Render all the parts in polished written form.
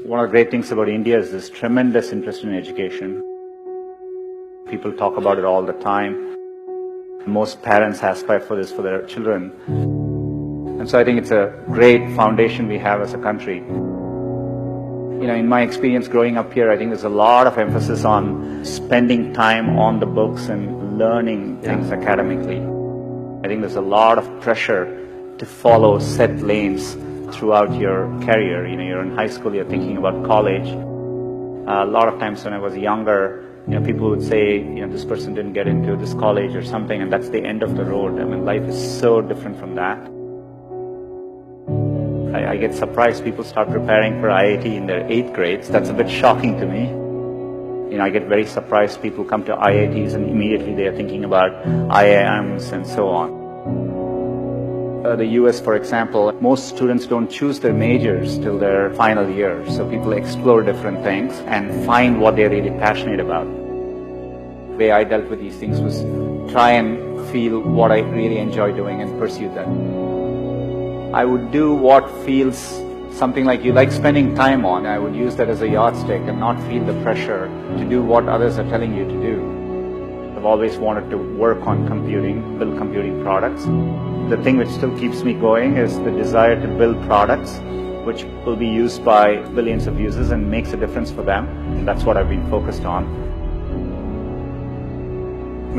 One of the great things about India is this tremendous interest in education. People talk about it all the time. Most parents aspire for this for their children. And so I think it's a great foundation we have as a country. In my experience growing up here, I think there's a lot of emphasis on spending time on the books and learning things academically. I think there's a lot of pressure to follow set lanes throughout your career. You're in high school, you're thinking about college. A lot of times when I was younger, people would say, this person didn't get into this college or something, and that's the end of the road. I mean, life is so different from that. I get surprised people start preparing for IIT in their 8th grades. That's a bit shocking to me. I get very surprised people come to IITs and immediately they are thinking about IIMs and so on. The US, for example, most students don't choose their majors till their final year. So people explore different things and find what they're really passionate about. The way I dealt with these things was try and feel what I really enjoy doing and pursue that. I would do what feels something like you like spending time on. I would use that as a yardstick and not feel the pressure to do what others are telling you to do. I've always wanted to work on computing, build computing products. The thing which still keeps me going is the desire to build products which will be used by billions of users and makes a difference for them. And that's what I've been focused on.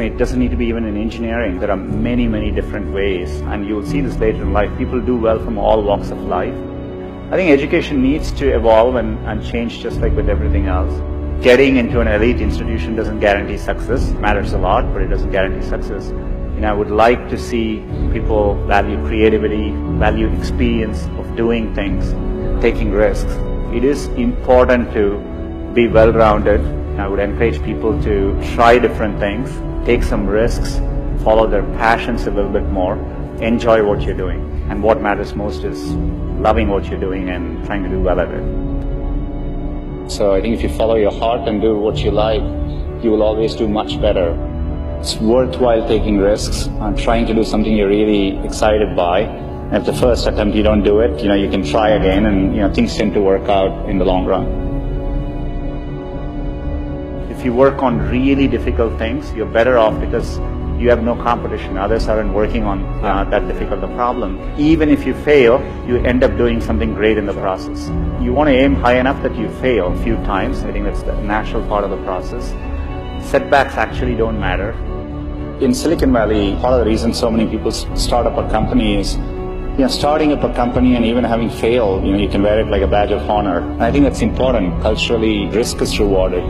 It doesn't need to be even in engineering. There are many, many different ways, and you will see this later in life. People do well from all walks of life. I think education needs to evolve and change just like with everything else. Getting into an elite institution doesn't guarantee success. It matters a lot, but it doesn't guarantee success. I would like to see people value creativity, value experience of doing things, taking risks. It is important to be well-rounded. I would encourage people to try different things, take some risks, follow their passions a little bit more, enjoy what you're doing. And what matters most is loving what you're doing and trying to do well at it. So I think if you follow your heart and do what you like, you will always do much better. It's worthwhile taking risks and trying to do something you're really excited by. And if the first attempt you don't do it, you can try again, and things tend to work out in the long run. If you work on really difficult things, you're better off because you have no competition. Others aren't working on that difficult a problem. Even if you fail, you end up doing something great in the process. You want to aim high enough that you fail a few times. I think that's the natural part of the process. Setbacks actually don't matter. In Silicon Valley, part of the reason so many people start up a company is, starting up a company and even having failed, you can wear it like a badge of honor. And I think that's important. Culturally, risk is rewarded.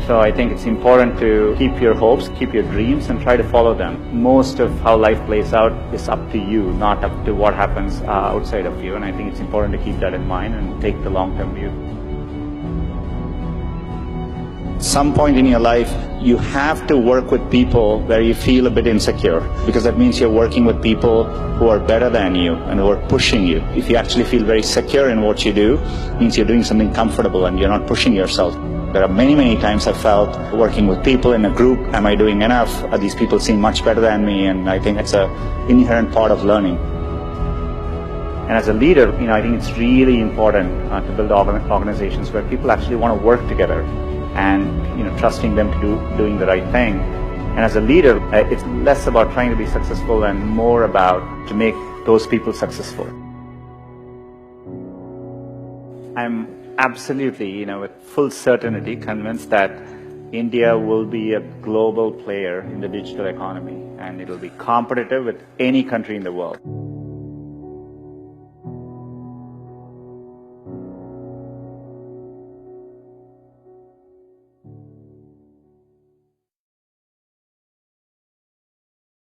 So I think it's important to keep your hopes, keep your dreams, and try to follow them. Most of how life plays out is up to you, not up to what happens outside of you. And I think it's important to keep that in mind and take the long-term view. Some point in your life, you have to work with people where you feel a bit insecure, because that means you're working with people who are better than you and who are pushing you. If you actually feel very secure in what you do, it means you're doing something comfortable and you're not pushing yourself. There are many, many times I've felt working with people in a group, am I doing enough? These people seem much better than me, and I think it's an inherent part of learning. And as a leader, I think it's really important to build organizations where people actually want to work together and trusting them to doing the right thing. And as a leader, it's less about trying to be successful and more about to make those people successful. I'm absolutely, with full certainty convinced that India will be a global player in the digital economy, and it'll be competitive with any country in the world.